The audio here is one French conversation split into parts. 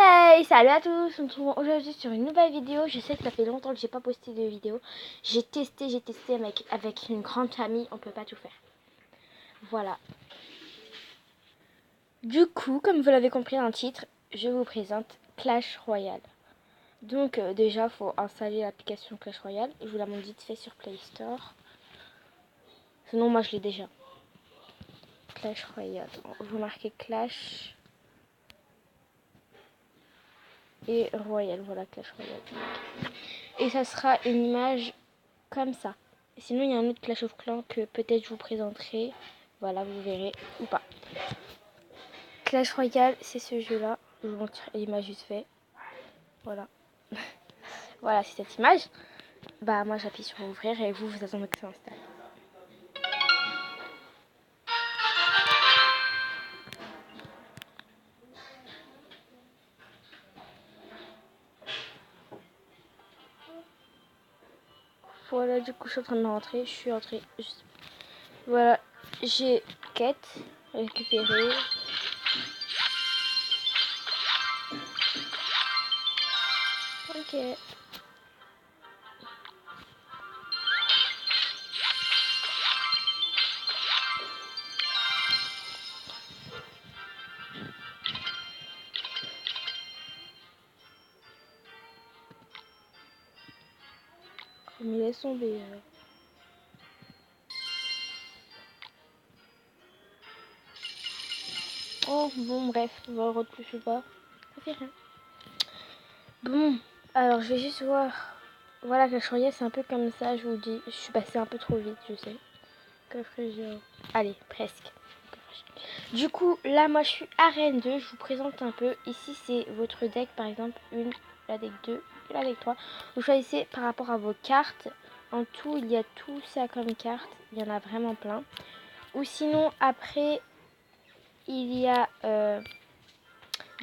Hey, salut à tous, on se retrouve aujourd'hui sur une nouvelle vidéo. Je sais que ça fait longtemps que j'ai pas posté de vidéo. J'ai testé avec une grande famille, on peut pas tout faire. Voilà. Du coup, comme vous l'avez compris dans le titre, je vous présente Clash Royale. Donc déjà, faut installer l'application Clash Royale. Je vous la montre vite fait sur Play Store. Sinon, moi je l'ai déjà. Clash Royale. Vous marquez Clash et Royale. Voilà, Clash Royale. Et ça sera une image comme ça. Sinon, il y a un autre Clash of Clans que peut-être je vous présenterai. Voilà, vous verrez ou pas. Clash Royale, c'est ce jeu-là. Je vous montre l'image juste fait. Voilà. Voilà, c'est cette image. Bah, moi, j'appuie sur ouvrir et vous attendez que ça installe. Voilà, du coup, je suis en train de rentrer. Je suis entrée. Voilà, j'ai quête récupérée. Ok. Mais laisse tomber. Oh, bon, bref, on va voir plus ou pas. Ça fait rien. Bon, alors je vais juste voir. Voilà, Clash Royale, c'est un peu comme ça, je vous dis. Je suis passée un peu trop vite, je sais. Allez, presque. Du coup, là, moi, je suis arène 2. Je vous présente un peu. Ici, c'est votre deck, par exemple, la deck 2 et la deck 3. Vous choisissez par rapport à vos cartes. En tout, il y a tout ça comme carte. Il y en a vraiment plein. Ou sinon, après, il y a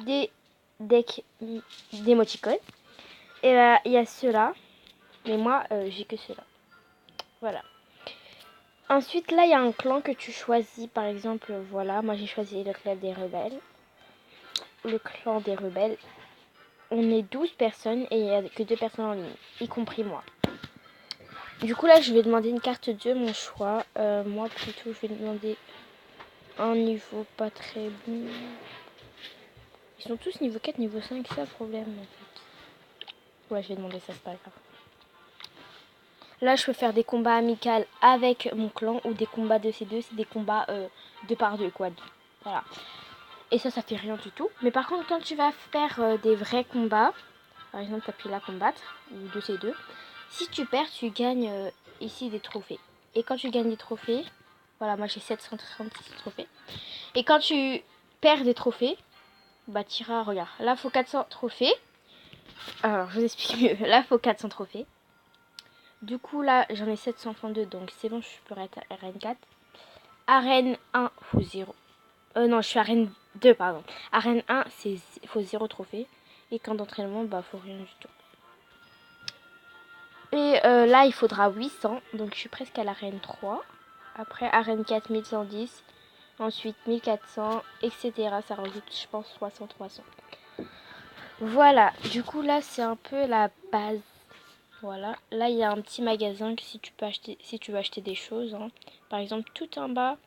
des decks d'émoticônes. Et là, il y a ceux-là. Mais moi, j'ai que ceux-là. Voilà. Ensuite, là, il y a un clan que tu choisis. Par exemple, voilà, moi j'ai choisi le clan des rebelles. Le clan des rebelles. On est 12 personnes et il n'y a que 2 personnes en ligne, y compris moi. Du coup, là, je vais demander une carte 2, mon choix. Moi, plutôt, je vais demander un niveau pas très bon. Ils sont tous niveau 4, niveau 5, c'est ça le problème, en fait. Ouais, je vais demander ça, c'est pas grave. Là, je peux faire des combats amicaux avec mon clan ou des combats de C2, c'est des combats 2 par 2, quoi. Voilà. Et ça fait rien du tout. Mais par contre, quand tu vas faire des vrais combats, par exemple, tu appuies là combattre, ou 2C2, si tu perds, tu gagnes ici des trophées. Et quand tu gagnes des trophées, voilà, moi j'ai 736 trophées. Et quand tu perds des trophées, bah t'iras, regarde, là il faut 400 trophées. Alors, je vous explique mieux. Là, il faut 400 trophées. Du coup, là, j'en ai 732, donc c'est bon, je peux être arène 4. Arène 1, faut 0. Non, je suis arène 2, pardon. Arène 1, il faut 0 trophée. Et quand d'entraînement, bah, faut rien du tout. Et là, il faudra 800. Donc, je suis presque à l'arène 3. Après, arène 4, 1110. Ensuite, 1400, etc. Ça rajoute, je pense, 300. Voilà. Du coup, là, c'est un peu la base. Voilà. Là, il y a un petit magasin que si tu veux acheter des choses. Hein. Par exemple, tout en bas,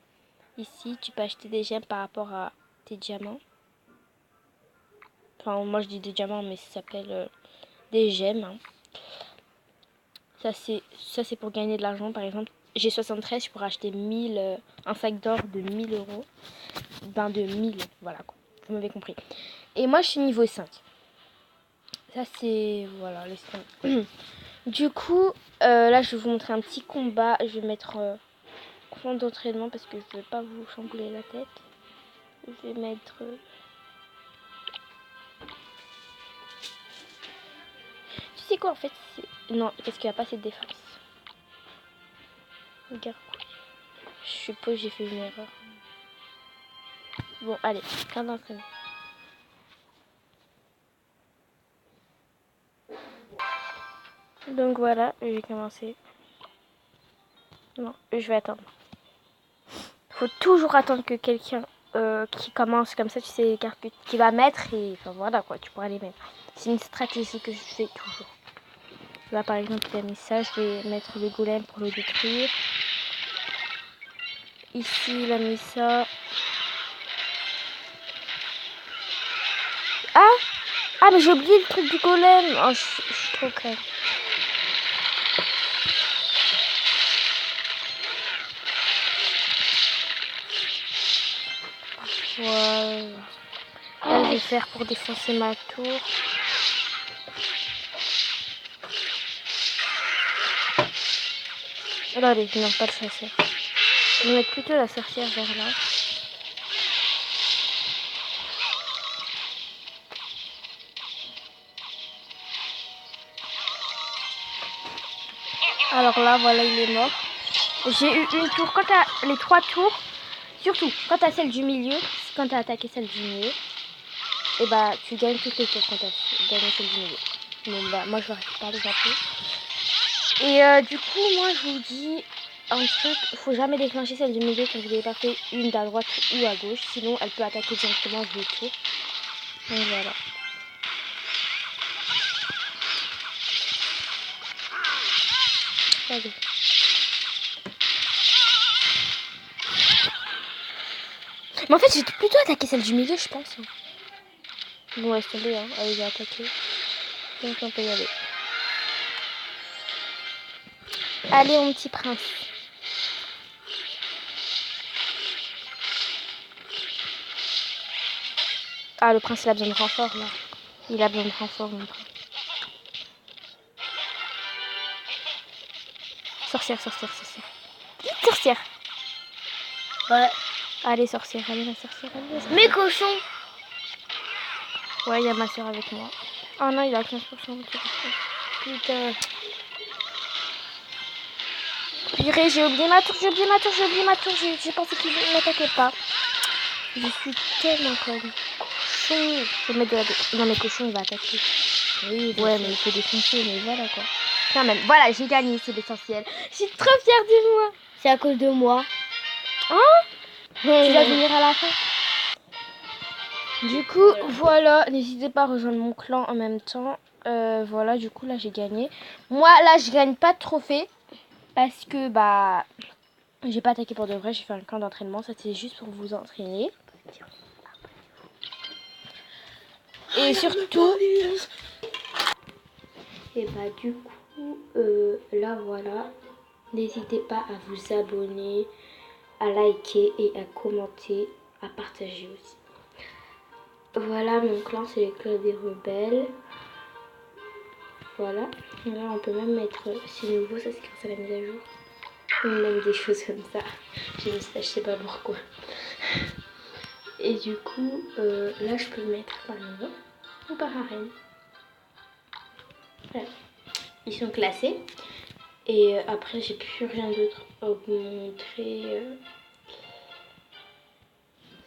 ici, tu peux acheter des gemmes par rapport à tes diamants. Enfin, moi, je dis des diamants, mais ça s'appelle des gemmes. Hein. Ça, c'est pour gagner de l'argent. Par exemple, j'ai 73, je pourrais acheter un sac d'or de 1000 euros. Ben, de 1000, voilà, quoi. Vous m'avez compris. Et moi, je suis niveau 5. Ça, c'est... Voilà, laisse-moi. Du coup, là, je vais vous montrer un petit combat. Je vais mettre compte d'entraînement parce que je ne veux pas vous chambouler la tête. Je vais mettre... Tu sais quoi, en fait, c'est... Non, parce qu'il n'y a pas assez de défense. Regarde. Je suppose que j'ai fait une erreur. Bon, allez, plein d'entraînement. Donc voilà, je vais commencer. Non, je vais attendre. Faut toujours attendre que quelqu'un qui commence comme ça, tu sais les cartes que tu vas mettre et enfin voilà quoi, tu pourras les mettre. C'est une stratégie que je fais toujours. Là par exemple il a mis ça, je vais mettre le golem pour le détruire. Ici il a mis ça. Ah mais j'ai oublié le truc du golem. Oh je suis trop crème. Voilà. Là je vais faire pour défoncer ma tour. Alors allez, non pas le chasseur. Je vais mettre plutôt la sorcière vers là. Alors là, voilà, il est mort. J'ai eu une tour. Quand t'as les 3 tours, surtout quand t'as celle du milieu, quand t'as attaqué celle du milieu, et bah tu gagnes toutes les tours quand t'as gagné celle du milieu. Bon bah moi je vais récupérer les peu. Et du coup, moi je vous dis un truc, faut jamais déclencher celle du milieu quand vous n'avez pas fait une à droite ou à gauche, sinon elle peut attaquer directement vos tours. Donc voilà. Allez. Mais en fait, j'ai plutôt attaqué celle du milieu, je pense. Bon, laisse tomber, hein. Allez, j'ai attaqué. Donc, on peut y aller. Allez, mon petit prince. Ah, le prince, il a besoin de renfort, là. Il a besoin de renfort, mon prince. Sorcière, sorcière, sorcière. Vite, sorcière. Ouais. Allez, sorcière, allez, la sorcière, allez, la sorcière. Mes cochons. Ouais, il y a ma soeur avec moi. Oh non, il a 15%. Putain. Purée, j'ai oublié ma tour, j'ai oublié ma tour, j'ai oublié ma tour. J'ai pensé qu'il ne m'attaquait pas. Je suis tellement conne. Cochon. Je vais mettre de la... Non, mais cochon, il va attaquer. Oui, ouais, mais il faut défoncer, mais voilà quoi. Quand même, voilà, j'ai gagné, c'est l'essentiel. Je suis trop fière de moi. c'est à cause de moi. Hein? Tu vas venir à la fin. Du coup, voilà, n'hésitez pas à rejoindre mon clan en même temps. Voilà, du coup, là, j'ai gagné. Moi, là, je gagne pas de trophée. Parce que, bah, j'ai pas attaqué pour de vrai. J'ai fait un camp d'entraînement. Ça, c'est juste pour vous entraîner. Et surtout... Et bah, du coup, là, voilà. N'hésitez pas à vous abonner, à liker et à commenter, à partager aussi. Voilà, mon clan, c'est le clan des rebelles. Voilà. Là, on peut même mettre, c'est nouveau, ça c'est grâce à la mise à jour. Ou même des choses comme ça. J'ai mis ça, je sais pas pourquoi. Et du coup, là, je peux le mettre par niveau ou par arène. Voilà. Ils sont classés. Et après, j'ai plus rien d'autre à vous montrer.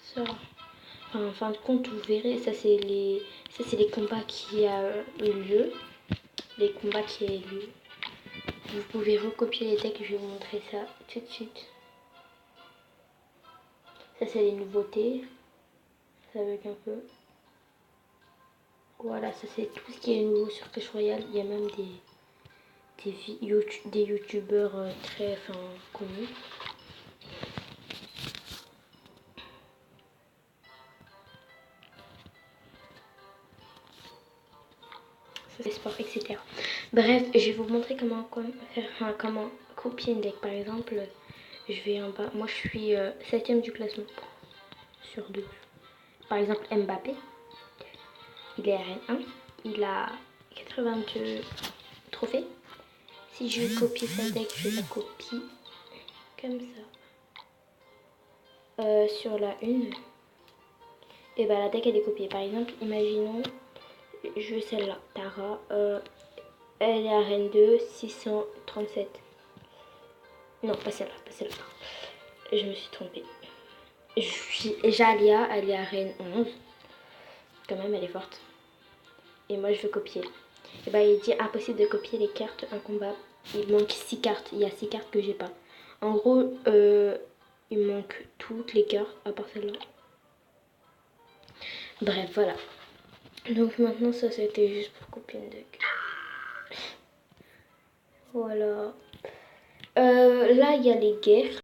Ça. Enfin, en fin de compte, vous verrez, ça c'est les combats qui a eu lieu. Les combats qui a eu lieu. Vous pouvez recopier les decks, je vais vous montrer ça tout de suite. Ça c'est les nouveautés. Ça avec un peu. Voilà, ça c'est tout ce qui est nouveau sur Clash Royale. Il y a même des youtubeurs très connus. Ça c'est sport, etc. Bref, je vais vous montrer comment faire, comment copier une deck. Par exemple, je vais en bas. Moi je suis 7ème du classement sur 12. Par exemple, Mbappé, il est RN1, il a 82 trophées. Si je copie sa deck, je la copie comme ça. Sur la 1, et bah la deck elle est copiée. Par exemple, imaginons, je veux celle-là, Tara, elle est RN2, 637. Non, pas celle-là, pas celle-là. Je me suis trompée. Jalia, elle est RN11. Quand même, elle est forte. Et moi, je veux copier. Et bah, il dit impossible de copier les cartes un combat. Il manque 6 cartes. Il y a 6 cartes que j'ai pas. En gros, il manque toutes les cartes à part celle-là. Bref, voilà. Donc maintenant, ça, c'était juste pour copine de cœur. Voilà. Là, il y a les guerres.